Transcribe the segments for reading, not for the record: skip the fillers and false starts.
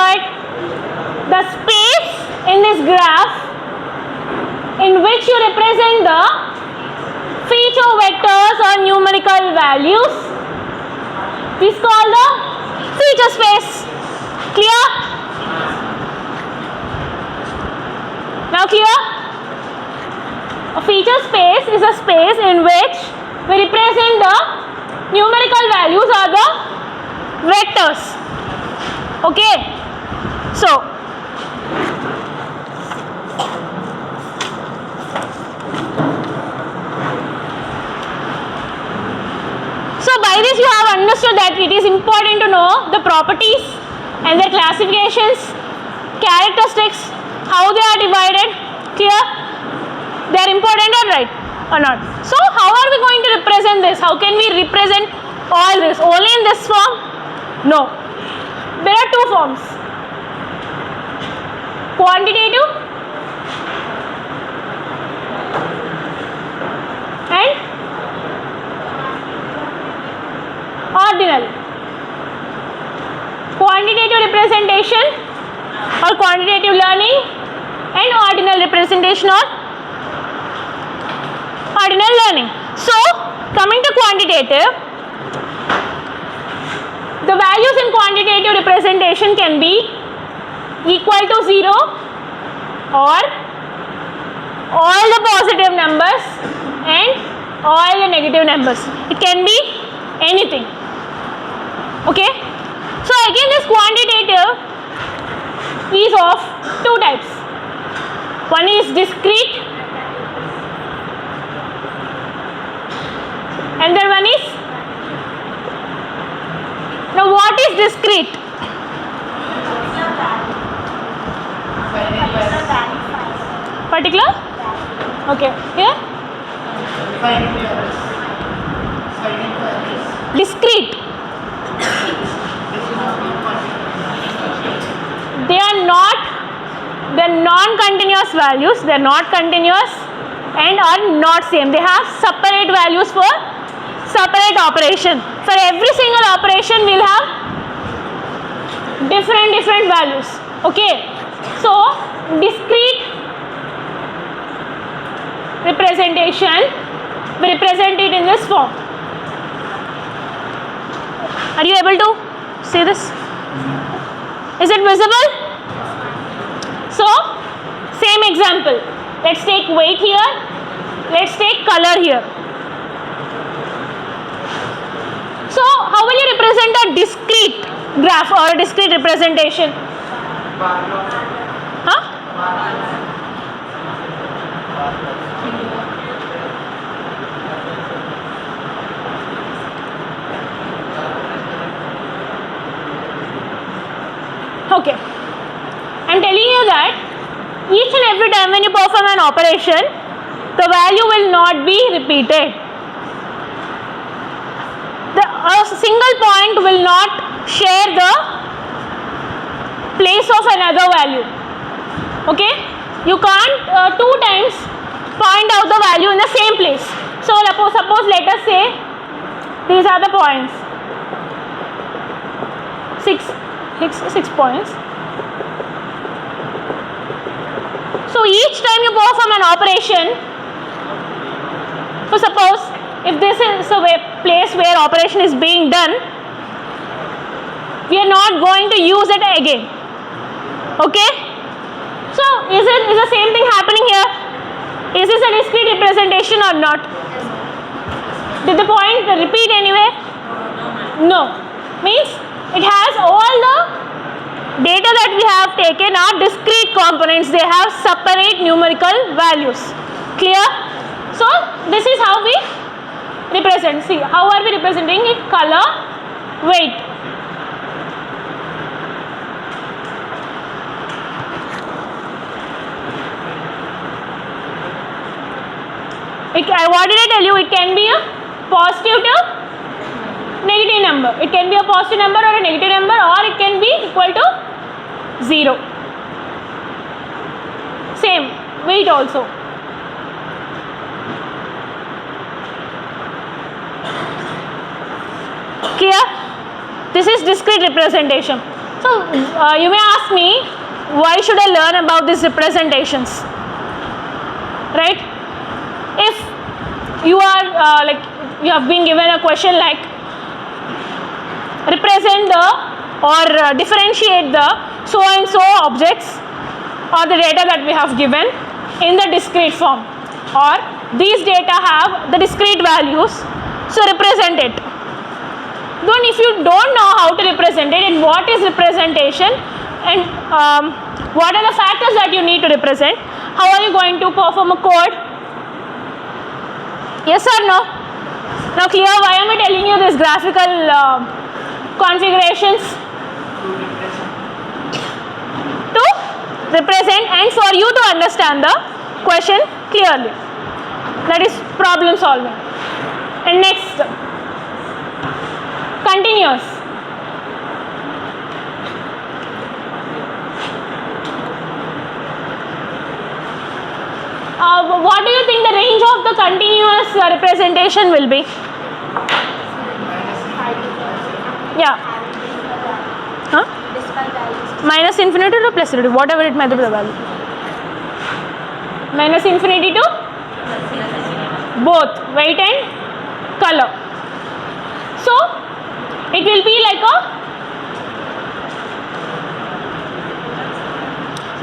that the space in this graph in which you represent the feature vectors or numerical values is called the feature space. Clear? Now clear? A feature space is a space in which we represent the numerical values or the vectors. Okay? So by this you have understood that it is important to know the properties and their classifications, characteristics, how they are divided. Clear? They are important or not? So how are we going to represent this? How can we represent all this? Only in this form? No. There are two forms. Quantitative and ordinal. Quantitative representation or quantitative learning and ordinal representation or ordinal learning. So coming to quantitative, the values in quantitative representation can be equal to 0 or all the positive numbers and all the negative numbers. It can be anything. Okay? So again, this quantitative is of two types. One is discrete and then one is, now what is discrete? Particular? Okay. Here? Discrete. They are non-continuous values. They are not continuous and are not same. They have separate values for separate operation. For every single operation we will have different values. Okay. So discrete representation, we represent it in this form. Are you able to see this? Is it visible? So same example. Let's take weight here. Let's take color here. So how will you represent a discrete graph or a discrete representation? Huh? Okay. I am telling you that each and every time when you perform an operation, the value will not be repeated. A single point will not share the place of another value. Okay? You can't two times point out the value in the same place. So suppose let us say these are the points. Six points. So each time you perform an operation, so suppose if this is a place where operation is being done, we are not going to use it again. Okay? So is the same thing happening here? Is this a discrete representation or not? Did the point repeat anyway? No. Means it has all the data that we have taken are discrete components. They have separate numerical values. Clear? So this is how we represent. See, how are we representing it? Color, weight. What did I tell you? It can be a positive to negative number. It can be a positive number or a negative number, or it can be equal to 0. Same, weight also. Clear? This is discrete representation. So you may ask me, why should I learn about these representations, right? If you are you have been given a question like represent the or differentiate the so and so objects or the data that we have given in the discrete form, or these data have the discrete values, so represent it. Then if you don't know how to represent it and what is representation and what are the factors that you need to represent, how are you going to perform a code? Yes or no? Now clear why am I telling you this graphical configurations? To represent and for you to understand the question clearly. That is problem solving. And next, continuous. What do you think the range of the continuous representation will be? Yeah. Huh? Minus infinity to plus infinity, whatever it might be the value. Minus infinity to both weight and color. So it will be like a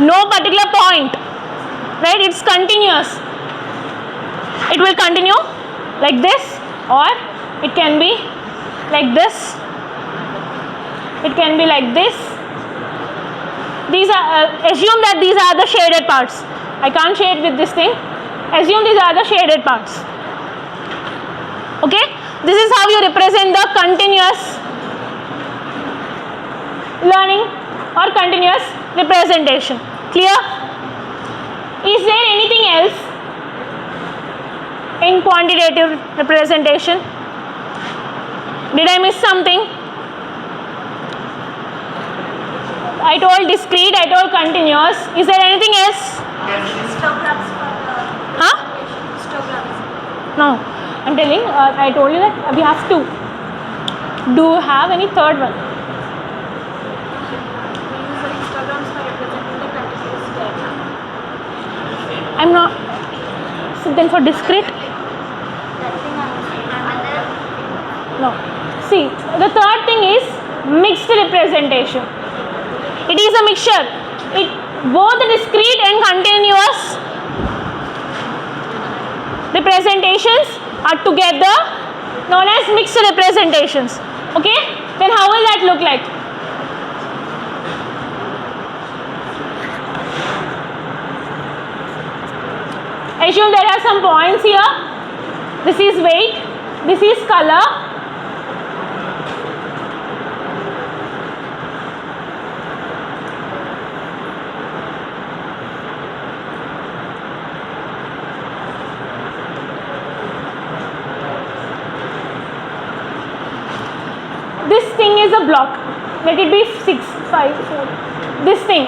no particular point, right? It's continuous. It will continue like this, or it can be like this. It can be like this. These are assume that these are the shaded parts. I can't shade with this thing. Assume these are the shaded parts. Okay, this is how you represent the continuous learning or continuous representation. Clear? Is there anything else in quantitative representation? Did I miss something? I told discrete, I told continuous. Is there anything else? Histograms for Huh? histograms. No. I'm telling, I told you that we have two. Do you have any third one? We use the histograms for representing the continuous data. I'm not. So then for discrete? That thing I'm No. See, the third thing is mixed representation. It is a mixture. Both the discrete and continuous representations are together known as mixed representations. Okay? Then how will that look like? Assume there are some points here. This is weight. This is color. This thing is a block. Let it be 6, 5, 4. This thing.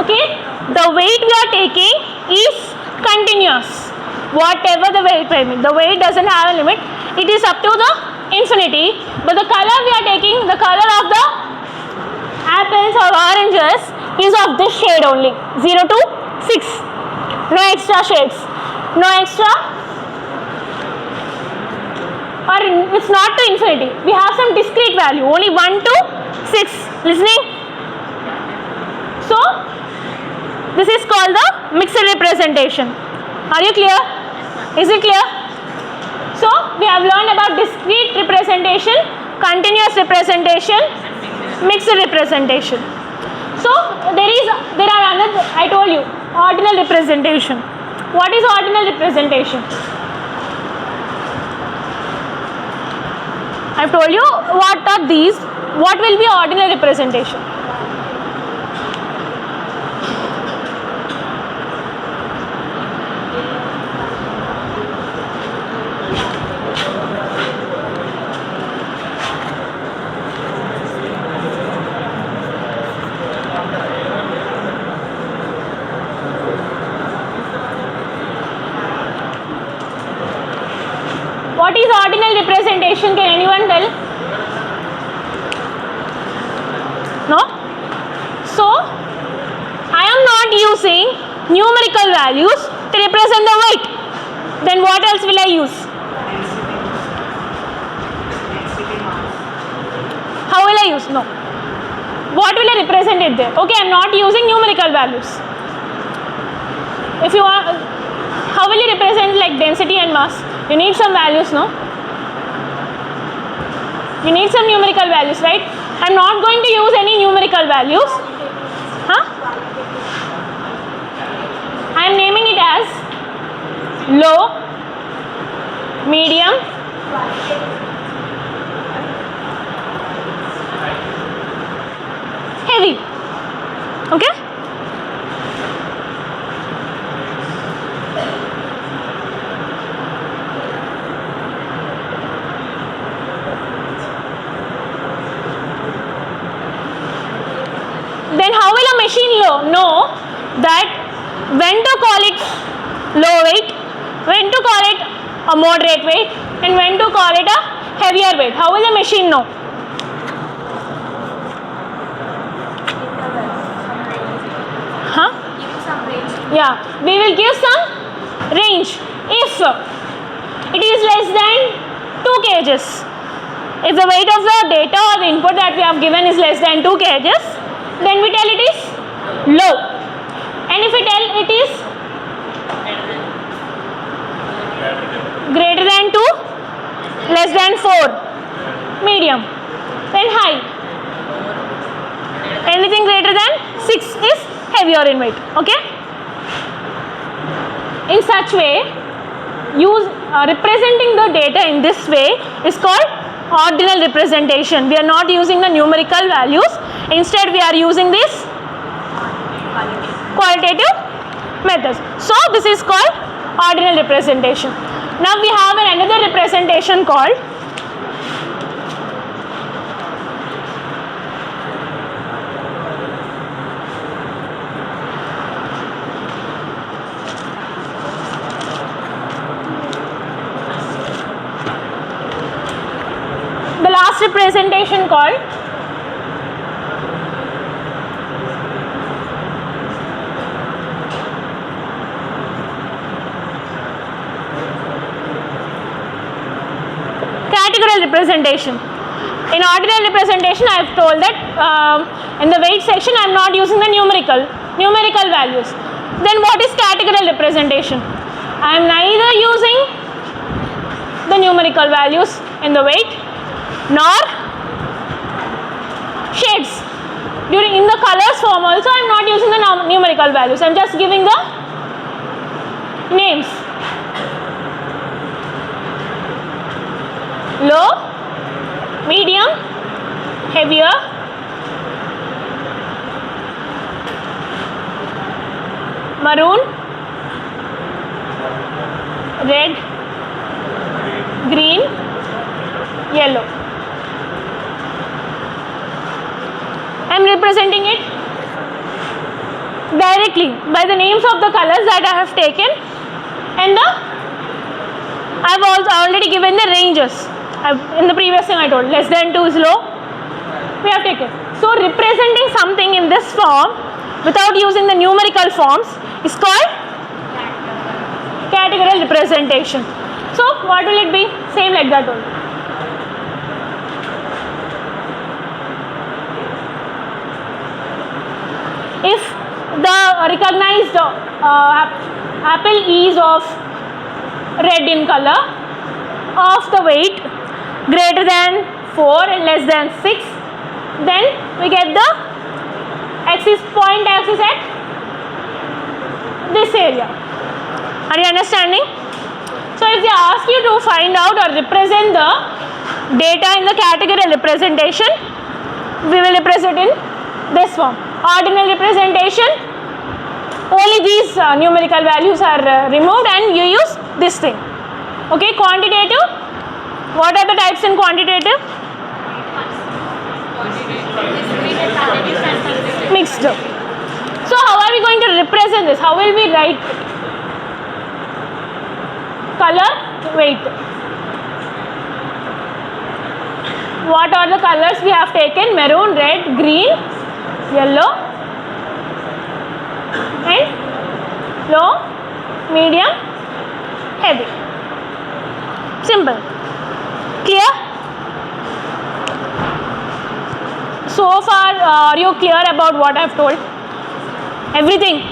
Okay? The weight we are taking is continuous. Whatever the weight may be. The weight doesn't have a limit. It is up to the infinity. But the color we are taking, the color of the apples or oranges is of this shade only. 0 to 6. No extra shades. No extra. Or it's not to infinity. We have some discrete value, only 1 to 6. Listening? So, this is called the mixed representation. Are you clear? Is it clear? So, we have learned about discrete representation, continuous representation, mixed representation. So, there are another, I told you, ordinal representation. What is ordinal representation? I've told you what are these. What will be ordinal representation? What is ordinal representation? Can anyone tell? using numerical values to represent the weight, then what else will I use? How will I use? No. What will I represent it there? Okay, I am not using numerical values. If you want, how will you represent like density and mass? You need some values, no? You need some numerical values, right? I am not going to use any numerical values. Huh? I am naming it as low, medium, heavy. Okay? Then how will a machine know that when to call it low weight, when to call it a moderate weight, and when to call it a heavier weight? How will the machine know? Huh? Giving some range. Yeah, we will give some range. If it is less than 2 kgs, if the weight of the data or the input that we have given is less than 2 kgs, then we tell it is low. And if we tell it is greater than 2, less than 4, medium, then high. Anything greater than 6 is heavier in weight. Okay? In such way, representing the data in this way is called ordinal representation. We are not using the numerical values. Instead, we are using this qualitative methods. So, this is called ordinal representation. Now, we have another representation called the last representation called categorical representation. In ordinal representation, I have told that in the weight section I am not using the numerical values. Then what is categorical representation? I am neither using the numerical values in the weight nor shades. In the colors form also I am not using the numerical values. I am just giving the names. Low, medium, heavier, maroon, red, green, yellow. I am representing it directly by the names of the colors that I have taken, and I have also already given the ranges. In the previous thing I told, less than 2 is low, we have taken. So, representing something in this form without using the numerical forms is called categorical representation. So, what will it be? Same like that only. If the recognized apple is of red in color, of the weight greater than 4 and less than 6, then we get the point axis at this area. Are you understanding? So, if they ask you to find out or represent the data in the categorical representation, we will represent in this form. Ordinal representation, only these numerical values are removed and you use this thing. Okay, quantitative, what are the types in quantitative? Mixed. So, how are we going to represent this? How will we write it? Color, weight. What are the colors we have taken? Maroon, red, green, yellow and low, medium, heavy. Simple. Clear? So far, are you clear about what I've told? Everything?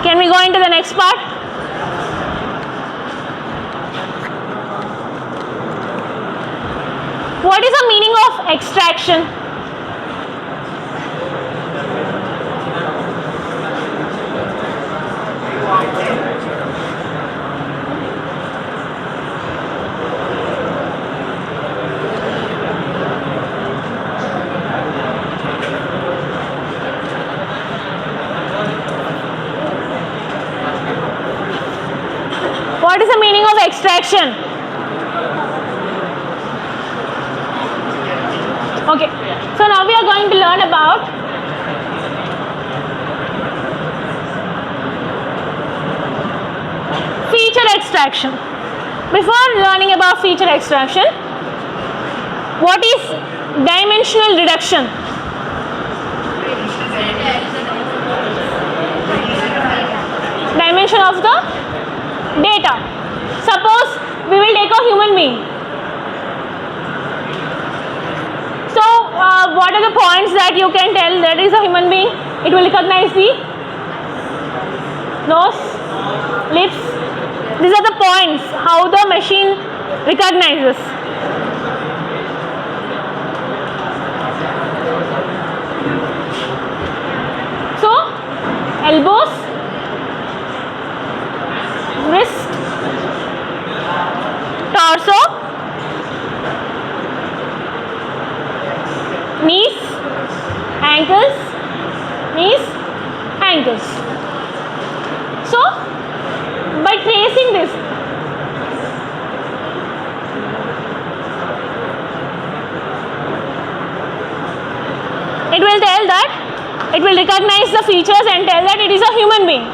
Can we go into the next part? What is the meaning of extraction? What is the meaning of extraction? Okay, so now we are going to learn about feature extraction. Before learning about feature extraction, what is dimensional reduction? Dimension of the data. Suppose we will take a human being. So what are the points that you can tell that is a human being? It will recognize the nose, lips. These are the points how the machine recognizes. So elbows, wrist, torso, knees, ankles, knees, ankles. So by tracing this, it will tell that it will recognize the features and tell that it is a human being.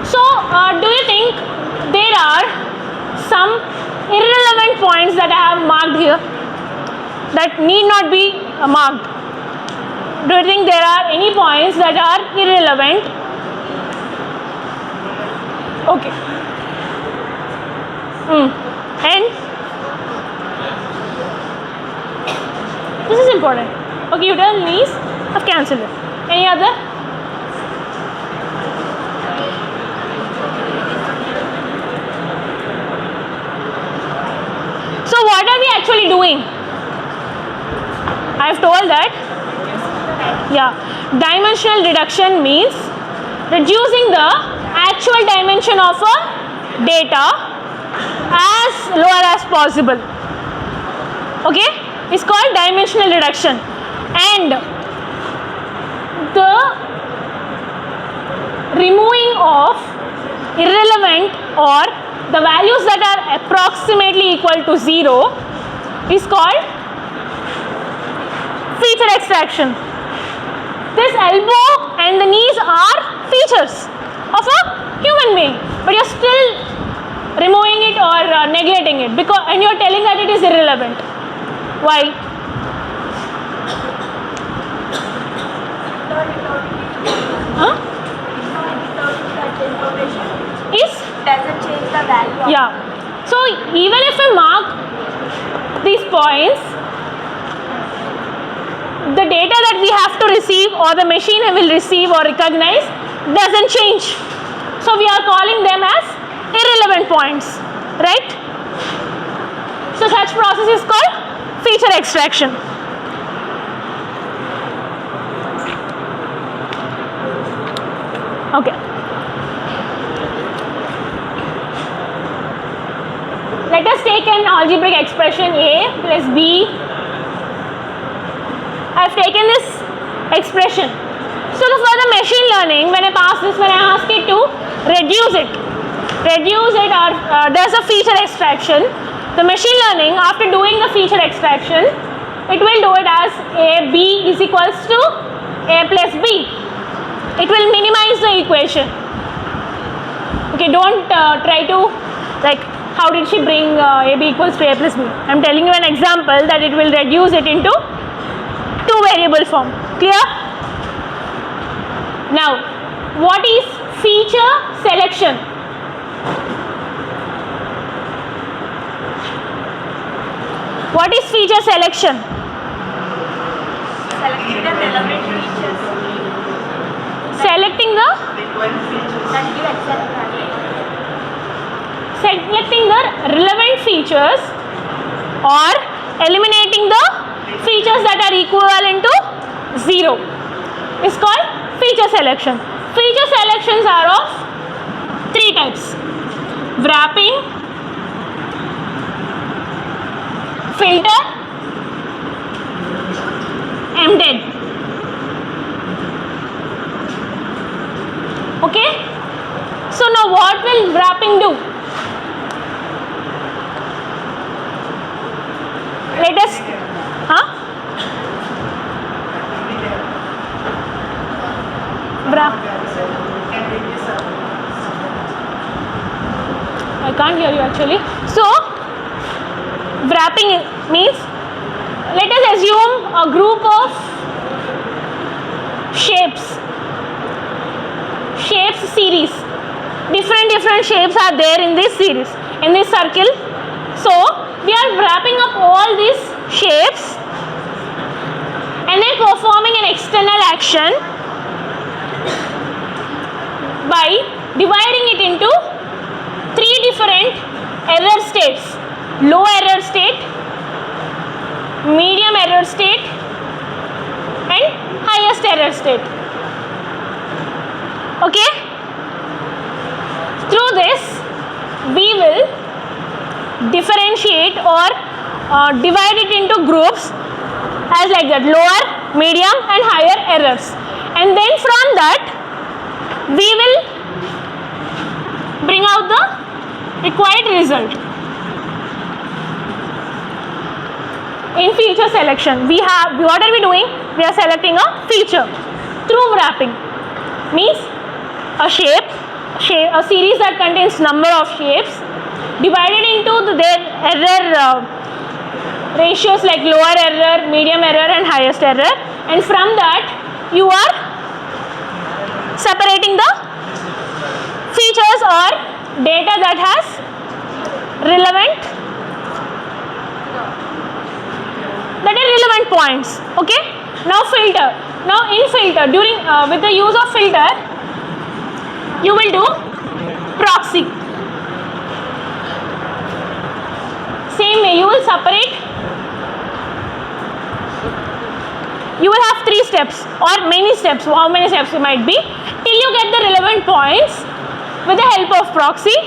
So do you think there are some irrelevant points that I have marked here that need not be marked? Do you think there are any points that are irrelevant? Okay. And this is important. Okay, you tell knees, I've cancelled it. Any other? So what are we actually doing? I have told that, yeah, dimensional reduction means reducing the actual dimension of a data as lower as possible. Okay, it's called dimensional reduction. And the removing of irrelevant or the values that are approximately equal to 0 is called feature extraction. This elbow and the knees are features of a human being, but you're still removing it or neglecting it because, and you're telling that it is irrelevant. Why? Huh? Is? Doesn't change the value of Yeah. So even if we mark these points, the data that we have to receive or the machine will receive or recognize doesn't change. So we are calling them as irrelevant points, right? So such process is called feature extraction. Okay. Let us take an algebraic expression A plus B. I have taken this expression. So for the machine learning, when I pass this, when I ask it to reduce it or does a feature extraction, the machine learning, after doing the feature extraction, it will do it as A, B is equals to A plus B. It will minimize the equation. Okay, don't try to like how did she bring AB equals to A plus B. I am telling you an example that it will reduce it into two variable form. Clear? Now, what is feature selection. What is feature selection? Selecting the relevant features. Selecting the That give exact value. selecting the relevant features or eliminating the features that are equivalent to 0 is called feature selection. Feature selections are of 3 types: wrapping, filter, embedded. Okay, so now what will wrapping do? Let us, wrap. I can't hear you actually. So wrapping means, let us assume a group of shapes series. Different shapes are there in this series, in this circle. So we are wrapping up all these shapes and then performing an external action by dividing it into 3 different error states: low error state, medium error state, and highest error state. Okay, through this we will differentiate or divide it into groups as like that: lower, medium, and higher errors, and then from that we will bring out the required result. In feature selection, what are we doing? We are selecting a feature through wrapping. Means a shape, a series that contains number of shapes divided into their error ratios like lower error, medium error, and highest error, and from that you are separating the features or data that has relevant points. Okay, now filter. Now in filter, during with the use of filter, you will do proxy. Same way, you will separate. You will have 3 steps or many steps. How many steps it might be, till you get the relevant points. With the help of proxy,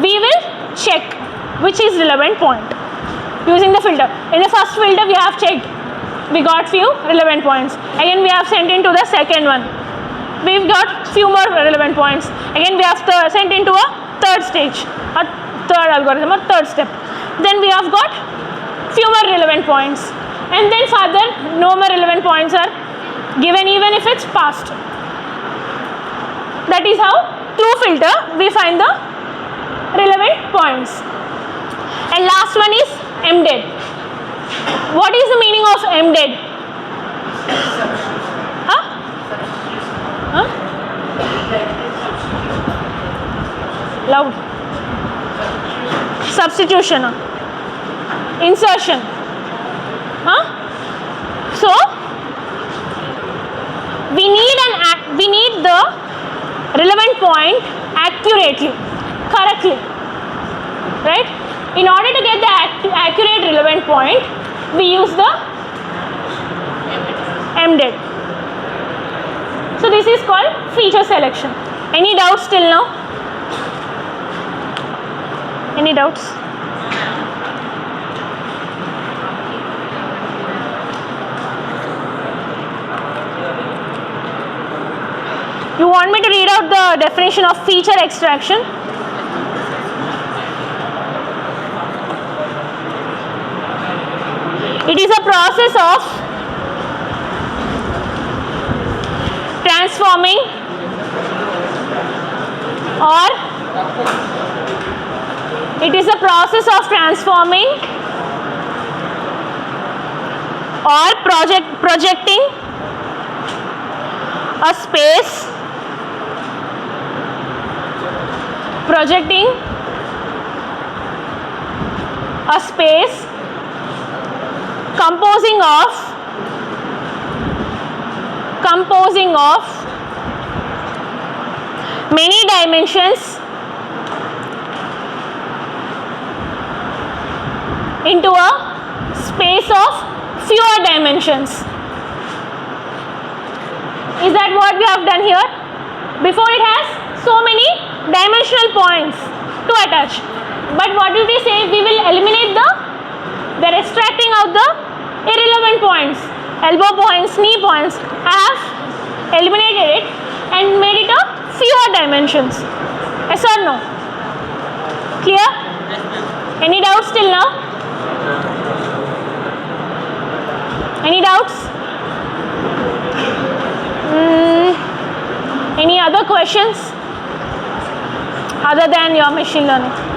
we will check which is relevant point using the filter. In the first filter we have checked, we got few relevant points. Again we have sent into the second one, we've got few more relevant points. Again we have sent into a third stage, a third algorithm, or third step. Then we have got few more relevant points, and then further no more relevant points are given even if it's passed. That is how through filter we find the relevant points. And last one is embedded. What is the meaning of embedded? Loud. Substitution. Insertion. So we need the relevant point accurately, correctly, right? In order to get the accurate relevant point, we use the embedded. So this is called feature selection. Any doubts till now? Any doubts? You want me to read out the definition of feature extraction? It is a process of transforming or projecting a space projecting a space composing of many dimensions into a space of fewer dimensions. Is that what we have done here? Before it has so many dimensional points to attach. But what will we say? We will eliminate we are extracting out the irrelevant points, elbow points, knee points. I have eliminated it and made it a fewer dimensions. Yes or no? Clear? Any doubts till now? Any doubts? Any other questions other than your machine learning?